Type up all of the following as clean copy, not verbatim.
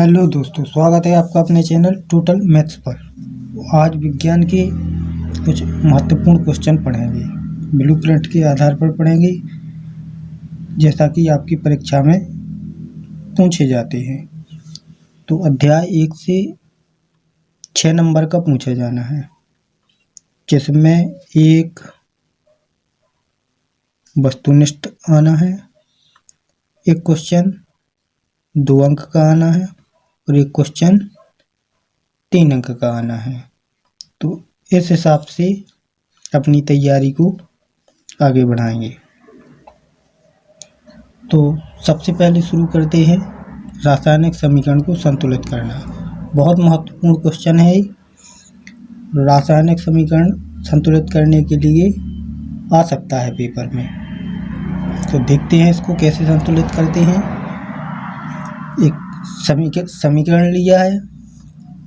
Hello दोस्तों, स्वागत है आपका अपने चैनल टोटल मैथ्स पर। आज विज्ञान के कुछ महत्वपूर्ण क्वेश्चन पढ़ेंगे, ब्लूप्रिंट के आधार पर पढ़ेंगे, जैसा कि आपकी परीक्षा में पूछे जाते हैं। तो अध्याय 1 से 6 नंबर का पूछा जाना है, जिसमें एक वस्तुनिष्ठ आना है, एक क्वेश्चन 2 अंक का आना है और एक क्वेश्चन 3 अंक का आना है। तो इस हिसाब से अपनी तैयारी को आगे बढ़ाएंगे। तो सबसे पहले शुरू करते हैं रासायनिक समीकरण को संतुलित करना। बहुत महत्वपूर्ण क्वेश्चन है। रासायनिक समीकरण संतुलित करने के लिए आ सकता है पेपर में। तो देखते हैं इसको कैसे संतुलित करते हैं। एक समीकरण लिया है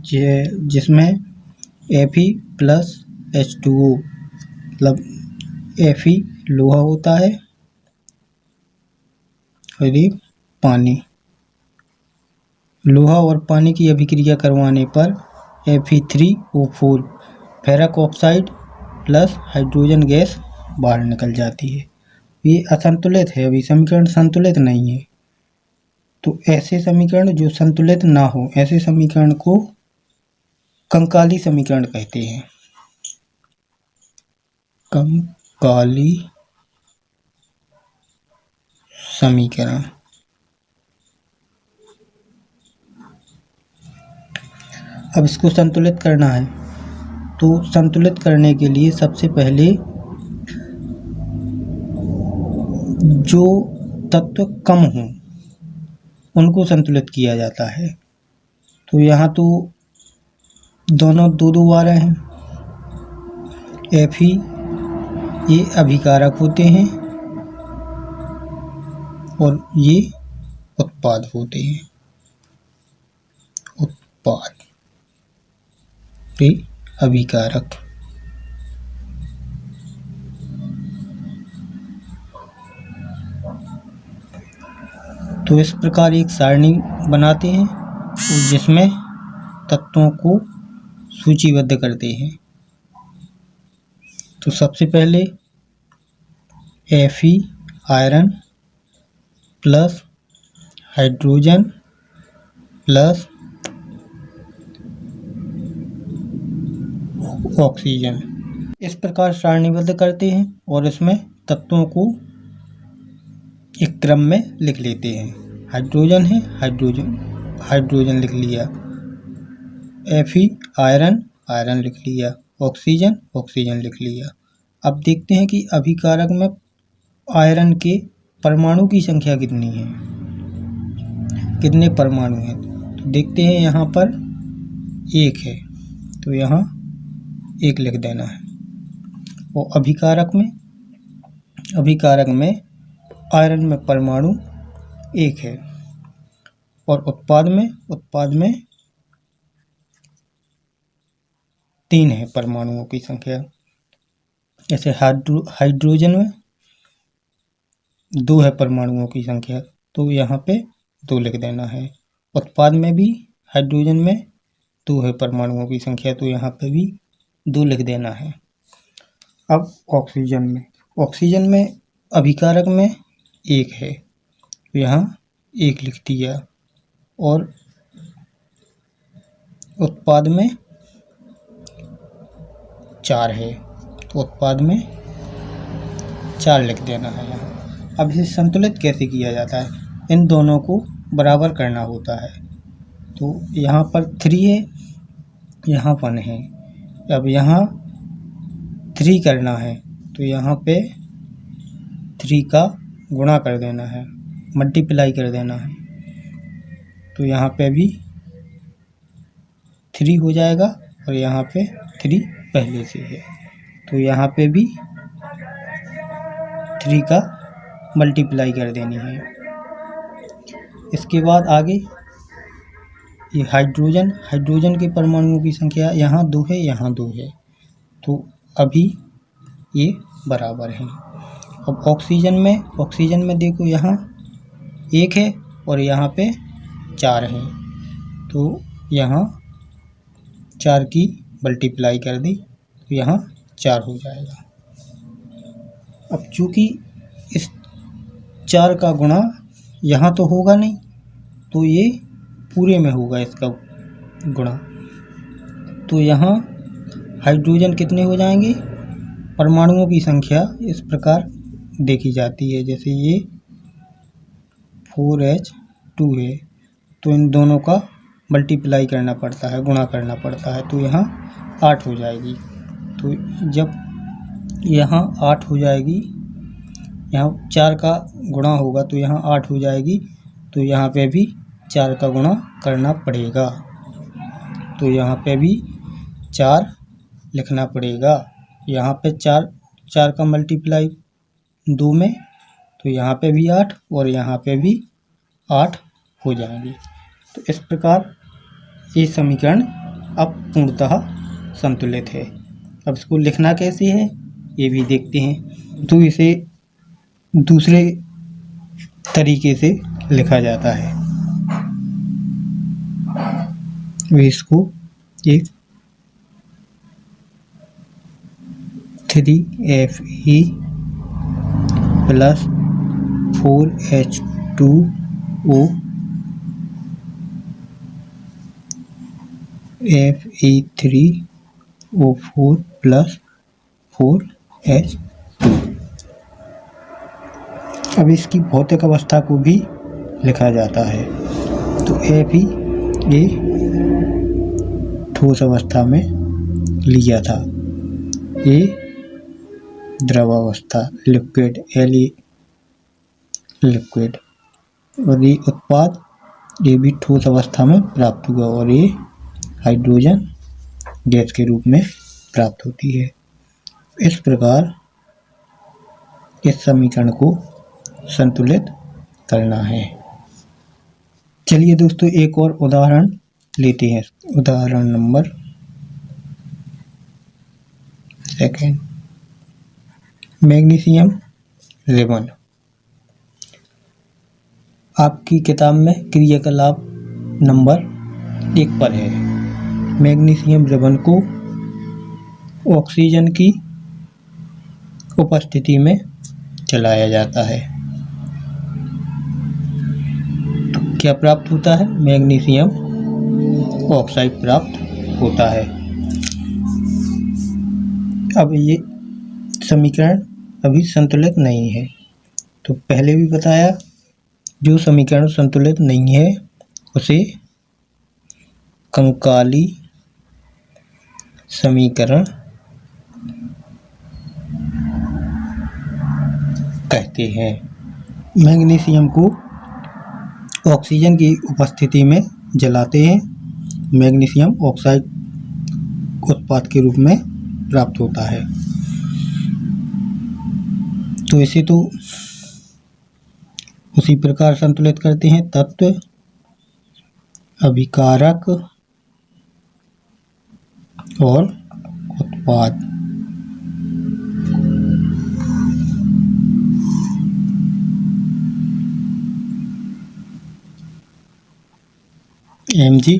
जिसमें Fe प्लस H2O, मतलब Fe लोहा होता है और ये पानी। लोहा और पानी की अभिक्रिया करवाने पर Fe3O4 फेरक ऑक्साइड प्लस हाइड्रोजन गैस बाहर निकल जाती है। ये असंतुलित है, अभी समीकरण संतुलित नहीं है। तो ऐसे समीकरण जो संतुलित ना हो, ऐसे समीकरण को कंकाली समीकरण कहते हैं। कंकाली समीकरण। अब इसको संतुलित करना है, तो संतुलित करने के लिए सबसे पहले जो तत्व कम हों उनको संतुलित किया जाता है। तो यहाँ तो दोनों दो आ रहे हैं। Fe ये अभिकारक होते हैं और ये उत्पाद होते हैं। उत्पाद ये अभिकारक। तो इस प्रकार एक सारणी बनाते हैं जिसमें तत्वों को सूचीबद्ध करते हैं। तो सबसे पहले Fe iron plus hydrogen plus oxygen, इस प्रकार सारणीबद्ध करते हैं और इसमें तत्वों को एक क्रम में लिख लेते हैं। हाइड्रोजन है, हाइड्रोजन लिख लिया। Fe आयरन लिख लिया। ऑक्सीजन लिख लिया। अब देखते हैं कि अभिकारक में आयरन के परमाणु की संख्या कितनी है, कितने परमाणु हैं। तो देखते हैं, यहाँ पर 1 है, तो यहाँ 1 लिख देना है। और अभिकारक में आयरन में परमाणु 1 है और उत्पाद में 3 है परमाणुओं की संख्या। जैसे हाइड्रोजन में 2 है परमाणुओं की संख्या, तो यहाँ पे 2 लिख देना है। उत्पाद में भी हाइड्रोजन में 2 है परमाणुओं की संख्या, तो यहाँ पे भी 2 लिख देना है। अब ऑक्सीजन में अभिकारक में 1 है, तो यहाँ 1 लिख दिया और उत्पाद में 4 है, तो उत्पाद में 4 लिख देना है यहाँ। अब इसे संतुलित कैसे किया जाता है, इन दोनों को बराबर करना होता है। तो यहाँ पर 3 है, यहाँ 1 है। अब यहाँ 3 करना है, तो यहाँ पे 3 का गुणा कर देना है, मल्टीप्लाई कर देना है। तो यहाँ पे भी 3 हो जाएगा और यहाँ पे 3 पहले से है, तो यहाँ पे भी 3 का मल्टीप्लाई कर देनी है। इसके बाद आगे ये हाइड्रोजन के परमाणुओं की संख्या यहाँ 2 है, यहाँ 2 है, तो अभी ये बराबर है। अब ऑक्सीजन में देखो, यहाँ 1 है और यहाँ पे 4 है, तो यहाँ 4 की मल्टीप्लाई कर दी तो यहाँ 4 हो जाएगा। अब चूँकि इस 4 का गुणा यहाँ तो होगा नहीं, तो ये पूरे में होगा इसका गुणा। तो यहाँ हाइड्रोजन कितने हो जाएंगे, परमाणुओं की संख्या इस प्रकार देखी जाती है। जैसे ये 4H2 है तो इन दोनों का मल्टीप्लाई करना पड़ता है, गुणा करना पड़ता है, तो यहाँ 8 हो जाएगी। तो जब यहाँ 8 हो जाएगी, यहाँ 4 का गुणा होगा तो यहाँ 8 हो जाएगी, तो यहाँ पे भी 4 का गुणा करना पड़ेगा। तो यहाँ पे भी 4 लिखना पड़ेगा। यहाँ पे 4 का मल्टीप्लाई 2 में, तो यहाँ पे भी 8 और यहाँ पे भी 8 हो जाएंगे। तो इस प्रकार ये समीकरण अब पूर्णतः संतुलित है। अब इसको लिखना कैसे है ये भी देखते हैं। तो इसे दूसरे तरीके से लिखा जाता है। इसको एक 3Fe plus 4H2O Fe3O4 plus 4H। अब इसकी भौतिक अवस्था को भी लिखा जाता है। तो Fe ये ठोस अवस्था में लिया था, ये द्रवावस्था लिक्विड Li लिक्विड, और ये उत्पाद ये भी ठोस अवस्था में प्राप्त हुआ और ये हाइड्रोजन गैस के रूप में प्राप्त होती है। इस प्रकार इस समीकरण को संतुलित करना है। चलिए दोस्तों एक और उदाहरण लेते हैं। उदाहरण नंबर 2, मैग्नीशियम रिबन। आपकी किताब में क्रियाकलाप नंबर 1 पर है। मैग्नीशियम रिबन को ऑक्सीजन की उपस्थिति में चलाया जाता है तो क्या प्राप्त होता है, मैग्नीशियम ऑक्साइड प्राप्त होता है। अब ये समीकरण अभी संतुलित नहीं है, तो पहले भी बताया जो समीकरण संतुलित नहीं है उसे कंकाली समीकरण कहते हैं। मैग्नीशियम को ऑक्सीजन की उपस्थिति में जलाते हैं, मैग्नीशियम ऑक्साइड उत्पाद के रूप में प्राप्त होता है। तो इसे तो उसी प्रकार संतुलित करते हैं। तत्व, अभिकारक और उत्पाद। Mg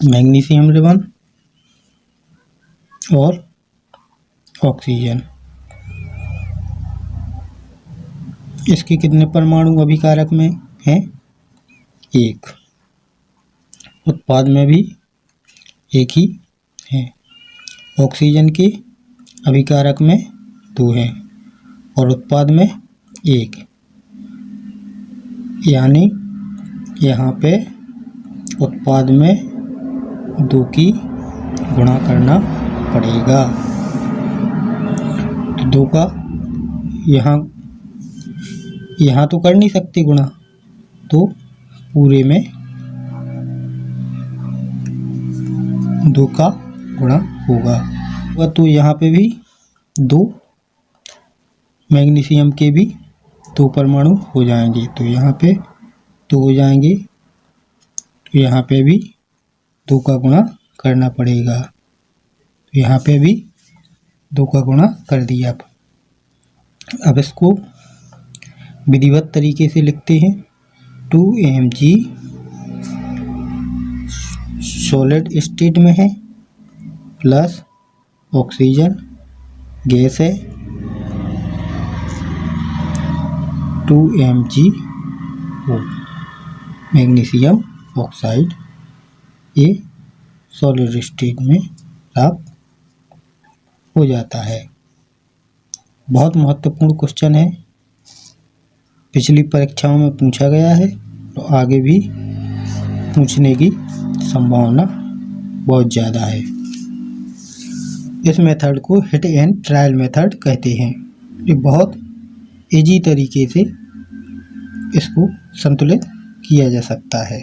मैग्नीशियम रिबन और ऑक्सीजन। इसके कितने परमाणु अभिकारक में हैं? 1। उत्पाद में भी 1 ही है। ऑक्सीजन के अभिकारक में 2 हैं और उत्पाद में 1, यानी यहाँ पे उत्पाद में 2 की गुणा करना पड़ेगा। तो 2 का यहाँ तो कर नहीं सकते गुणा, तो पूरे में 2 का गुणा होगा। तो यहाँ पे भी 2 मैग्नीशियम के भी 2 परमाणु हो जाएंगे, तो यहाँ पे 2 हो जाएंगे, तो यहाँ पे भी 2 का गुणा करना पड़ेगा। तो यहाँ पे भी 2 का गुणा कर दिया। अब इसको विधिवत तरीके से लिखते हैं। 2Mg सॉलिड स्टेट में है, प्लस ऑक्सीजन गैस है, 2 MgO मैग्नीशियम ऑक्साइड, ये सॉलिड स्टेट में प्राप्त हो जाता है। बहुत महत्वपूर्ण क्वेश्चन है, पिछली परीक्षाओं में पूछा गया है तो आगे भी पूछने की संभावना बहुत ज़्यादा है। इस मेथड को हिट एंड ट्रायल मेथड कहते हैं। ये बहुत इजी तरीके से इसको संतुलित किया जा सकता है।